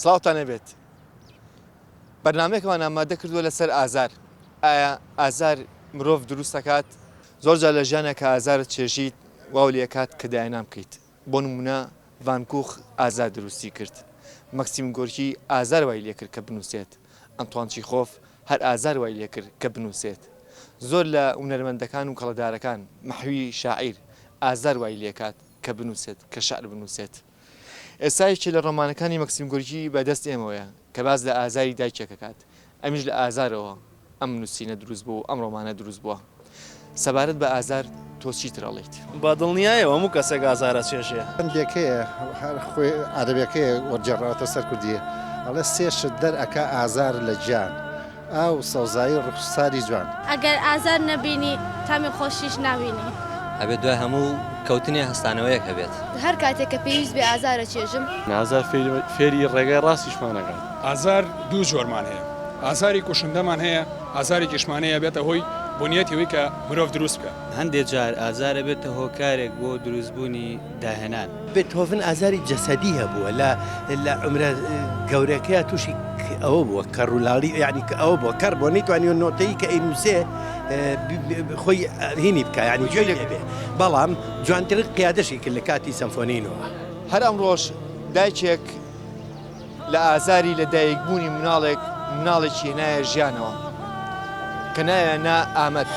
سڵاوتان نەبێت. بەرنامەیەکمان ئامادە کردووە لەسەر ئازار. ئایا ئازار مرۆڤ دروست دەکات؟ زۆرجار لە ژیانە کە ئازارت چێژیت واو لێ کات کە داهێنام بکەیت. بۆ نمونە ڤانکوخ ئازار دروستی کرد. مەکسیم گۆرکی ئازار وای لێ کرد کە بنووسێت. ئەنتوان چیخۆف هەر ئازار وای لێ کرد کە بنووسێت. زۆر لە هونەرمەندەکان و کەڵەدارەکان مەحوی شاعیر ئازار وای لێ کات کە بنووسێت کە شعر بنووسێت. ئێستایەکی لە ڕۆمانەکانی مەکسیم گۆرکی بەدەست ئێمەوەیە کە باز لە ئازاری دایکێکەکات. ئەمیش لە ئازارەوە ئەم نووسینە دروست بوو ئەم ڕۆمانە دروست بووە. سەبارەت بە ئازار تۆ چی ترەڵیت؟ بە دڵنیایەوە هەموو کەسێک ئازارە چێژێ. هەندێکەیە هەر خۆی عەرەبیەکەیە وەرجێڕاوەتە سەر کوردیە ئەڵێ سێشت دەرئەکا ئازار لە گیان ئاو سەوزایی ڕوخساری جوان. ئەگەر ئازار نەبینی تامی خۆشیش ناوینی. ئەبێت دوای هەموو کەوتنی هەستانەوەیەک هەبێت. هەر کاتێک کە پێویست بێ ئازارە چێژم ئازار فێری ڕێگای ڕاستیشمانەکات. ئازار دوو جۆرمان هەیە. ئازاری کوشندەمان هەیە، ئازاری جسمانەیە بێتە هۆی بنیەتەوەی کە مرۆڤ دروست بکە. هەندێک جار ئازارە بێتە هۆکارێک بۆ دروستبوونی داهێنان. بێتهۆڤن ئازاری جەسەدی هەبووە لە عمرە گەورەکەیە تووشی ئەوە بووە کەڕوولاڵی یعنی کە ئەوە بووە کەڕ بۆ نەیتوانانی نۆتەیی کە ئەینووسێ خۆی هینی بکە ینی جوێ بێ بەڵام جوانتر قیادەشی کرد لە کاتی سەمفۆنینەوە. هەر ئەمڕۆژ دایکێک لە ئازاری لە دایکبوونی مناڵێکی هێنایە ژیانەوە کە نایەنا ئامەد.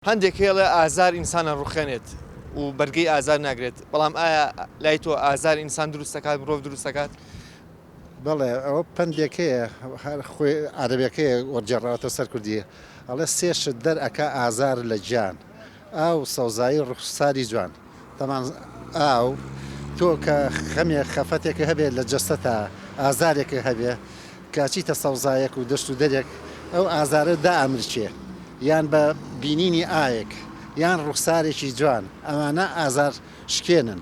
هەندێک هێڵە ئازار ئینسانە ڕوخێنێت و بەرگەی ئازار ناگرێت. بەڵام ئایا لای تۆ ئازار ئینسان دروست دەکات مرۆڤ دروست دەکات؟ بەڵێ ئەوە پندێکەیە هەر خۆی عەرەبیەکەیە وەرجێڕاوەتە سەر کوردیە ئەڵێ سێشت دەرئەکا ئازار لە گیان ئاو سەوزایی ڕوخساری جوان. تەمان ئاو تۆ کە خەمێک خەفەتێکە هەبێت لە جەستەتا ئازارێکە هەبێ کاچیتە سەوزایەک و دەشت و دەرێک ئەو ئازارە دائەمرچێ یان بە بینینی ئایەک یان ڕوخسارێکی جوان ئەمانە ئازار شکێنن.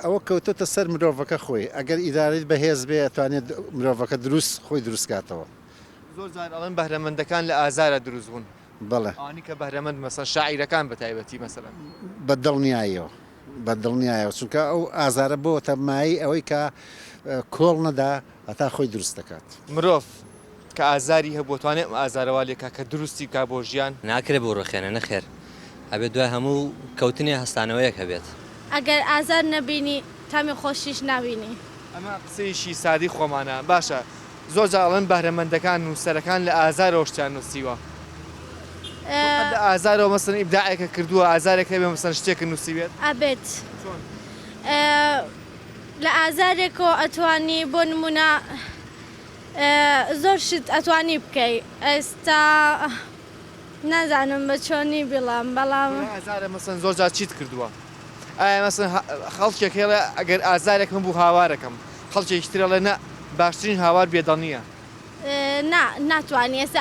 ئەوە کەوتۆتە سەر مرۆڤەکە خۆی ئەگەر ئیدارەت بەهێز بێ ئەتوانێت مرۆڤەکە خۆی دروستکاتەوە. زۆر جار ئەڵێن بەهرەمەندەکان لە ئازارە دروست بوون. بەڵێ ئەوانی کە بەهرەمەند مەسەڵەن شاعیرەکان بە تایبەتی مەسەڵەن بەدڵنیاییەوە بەدڵنیایەوە چونکە ئەو ئازارە بۆتە مایی ئەوەی کە کۆڵ نەدا هەتا خۆی دروست دەکات. مرۆڤ کە ئازاری هەبووتوانێت ئازارەوە لێکا کە دروستی کا بۆ ژیان ناکرێت بۆ ڕۆخێنە نەخێر. ئەبێت دوای هەموو کەوتنی هەستانەوەیەک هەبێت. ئەگەر ئازار نەبینی تامی خۆشیش ناوینی. ئەمە قسەیشی سادی خۆمانە. باشە زۆر جاڵەن بەهرەمەندەکان و سەرەکان لە ئازارەوە شتیان نووسیوە. لە ئازارەوە مەسەن ئیبداعێکە کردووە ئازارێک هەبێ مەسەن شتێک نووسیوێت ئەبێت لە ئازارێکەوە ئەتوانی بۆ نمونە زۆر شت ئەتوانی بکەی. ئێستا نازانم بە چۆنی بڵام بەڵام ئازارە مەسەن زۆر جار چیت کردووە. ئایا مەسەن خەڵکێک هێڵە ئەگەر ئازارێک من بوو هاوارەکەم خەڵکێکی ترەڵێ نە باشترین هاوار بێدەڵنیە. ناتوانانی ئێستا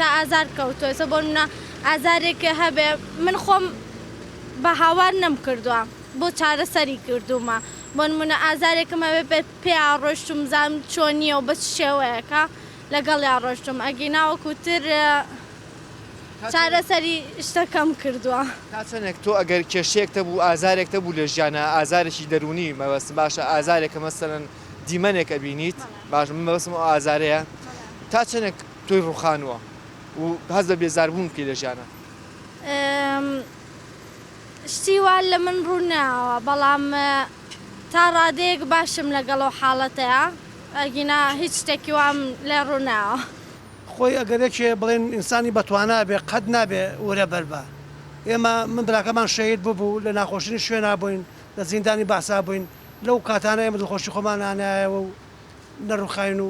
تا ئازار کەوتۆ ئێستا بۆ منە ئازارێکە هەبێ من خۆم بە هاوار نەم کردووە بۆ چارەسەری کردومە بۆ نمونە ئازارێکم هەبێ پێ ڕۆشتم زانم چۆنیە و بە شێوەیەکە لەگەڵ ڕۆشتم ئەگەی ناوەکوتر چارەسەری شتەکەم کردووە. تا چەندێک تۆ ئەگەر کێشەیەکتە بوو ئازارێکتە بوو لە ژیانە ئازارێکی دەرونی مەبەست باشە ئازارێکە مەسەڵەن دیمەنێکە بینیت باش من مەبەستم ئەو ئازارەیە تا چەندێک تۆی ڕوخانووە و هەز بە بێزاربوون بکەی لە ژیانە. شتی وا لە من ڕووناوە بەڵام تا ڕادەیەک باشم لەگەڵەوە حاڵەتەیە ئەگینا هیچ شتێکی وام لێ ڕووناوە. خۆی ئەگەرێکێ بڵێن ئینسانی بەتوانە بێ قەت نابێ وەرە بەربە. ئێمە من براکەمان شەهید ببوو لە ناخۆشنی شوێنە بووین لە زیندانی باسا بووین لەو کاتانە ئێمە دڵخۆشی خۆمان نانایەوە و نەڕوخاین و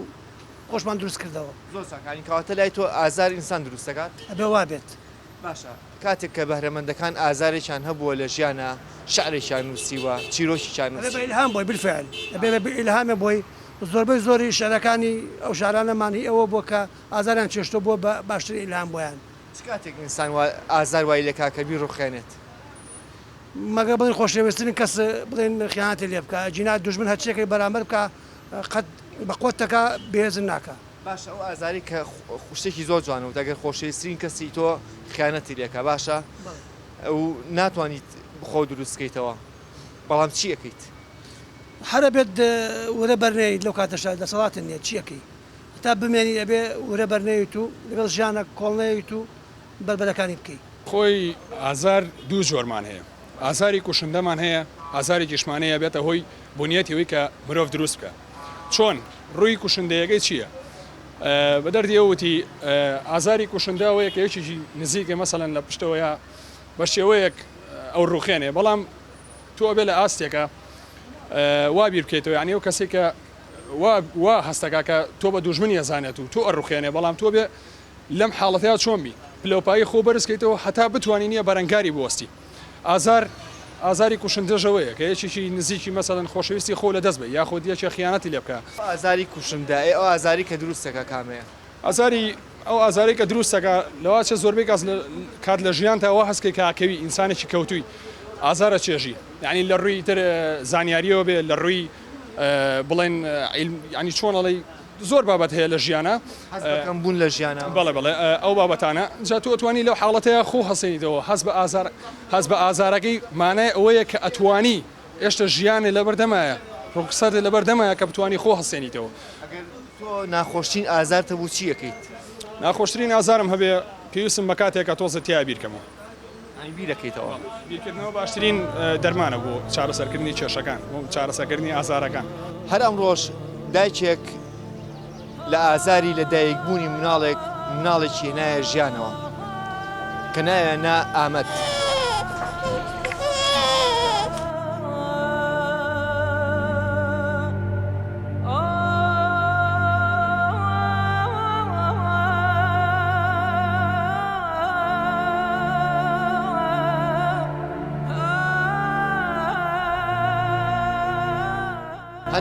خۆشمان دروست کردەوە. زۆر ساکانی کەواتە لای تۆ ئازار ئینسان دروست دەکات؟ ئەبێ وا بێت. باشە کاتێک کە بەهرەمەندەکان ئازارێکیان هەبووە لە ژیانە شعرێکیان نووسیوە چیرۆکیان نووسی. ئیلهام بۆی بالفعل ئەبێ ئیلهامە بۆی زۆربەی زۆری شعرەکانی ئەو شارانەمان هی ئەوە بۆ کە ئازاریان چێشتۆ بۆ باشتر ئیلهام بۆیان. چ کاتێک ئینسان ئازار وای لە کاکەبی ڕوخێنێت؟ مەگە بڵین خۆشەویستترین کەس بڵێن خیانەتی لێ بکە جینا دوژمن هەرچێکی بەرامبەر بکە قەت بە قوتەکە بێزن ناکە. باشە ئەو ئازاری کە شتێکی زۆر جوانە و دەگەر خۆشەویستترین کەسی تۆ خیانەتی لێکە باشە ئەو ناتوانیت بخۆ دروستکەیتەوە بەڵام چی ئەەکەیت؟ هەرە بێت وەرە بەرنەی لەو کاتەشا دەسەڵاتن نیە چیەکەی تا بمێنی ئەبێ وەرە بەرنەویت و لەگەڵ ژیانە کۆڵنەویت و بربەرەکانی بکەیت. خۆی ئازار دوو جۆرمان هەیە ئازاری کوشندەمان هەیە ئازاری جیشمانەیە بێتە هۆی بنیەتیەوەی کە مرۆڤ دروست بکە چۆن ڕووی کوشندەیەکەی چییە؟ بە دەردیەوەتی ئازاری کوشندەوەیە کە یەکێکی نزیکە مەسەڵەن لە پشتەوەیە بە شێوەیەک ئەو ڕوخێنێ بەڵام تۆ بێ لە ئاستێکە وا بیر بکەیتەوە یعنی ئەو کەسێک کە وا هەستەکە کە تۆ بە دوژمنی ئەزانێت و تۆ ئەڕوخێنێ بەڵام تۆ بێ لەم حاڵەتەیە چۆن بی پلەپایی خۆ بەرزکەیتەوە هەتا بتوانین نیە بەرەنگاری بوەستی ئازاری کوشندەژەوەیە کە یەکێکی نزیکی مەسەڵەن خۆشەویستی خۆ لە دەست بێ یاخۆ دیەکێ خیانەتی لێ بکە. ئازاری کوشندە ئەو ئازاری کە دروستەکە کامەیە؟ ئەو ئازاری کە دروستەکە لەواچە زۆربەی کات لە ژیانتەوە هەستکەی کاکەوی ئینسانێکی کەوتووی ئازارە چێژی یعنی لە ڕووی تر زانیاریەوە بێ لە ڕووی بڵێن ینی چۆنەڵی زۆر بابەت هەیە لە ژیانە کەم بوون لە ژیانە بەڵێ ئەو بابەتانە جا تۆ ئەتوانی لەو حاڵەتەیە خۆ هەسەنیتەوە هەست بە ئازارەکەی مانای ئەوەیە کە ئەتوانی ئێشتا ژیانێ لەبەردەمایە ڕوخسەر لەبەردەمایە کە بتوانی خۆ هەسێنیتەوە. تۆ ناخۆشترین ئازارتە بوو چی ئەەکەیت؟ ناخۆشترین ئازارم هەبێ پێویستم بە کاتێکە تۆزە تیا بیرکەمەوە بیرەکەیتەوە. بیرکردنەوە باشترین دەرمانە بۆ چارەسەرکردنی کێشەکان و چارەسەرکردنی ئازارەکان. هەر ئەمڕۆژ دایکێک لە ئازاری لە دایکبوونی مناڵێکی نایە ژیانەوە کە نایە نا ئامەد.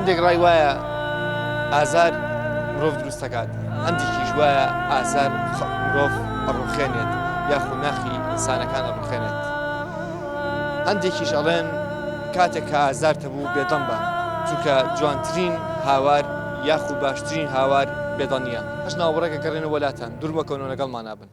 هەندێک ڕای وایە ئازار مرۆڤ دروستەکات هەندێکیش وایە ئازار مرۆڤ ئەڕوخێنێت یاخو ناخی ئینسانەکان ئەڕوخێنێت هەندێکیش ئەڵێن کاتێک کە ئازار تەبوو بێدەم بە چونکە جوانترین هاوار یاخو باشترین هاوار بێدەنیە. هەش ناوەڕێکە گەڕێنە وەلاتان دوور بکەونەوە لەگەڵمان نابن.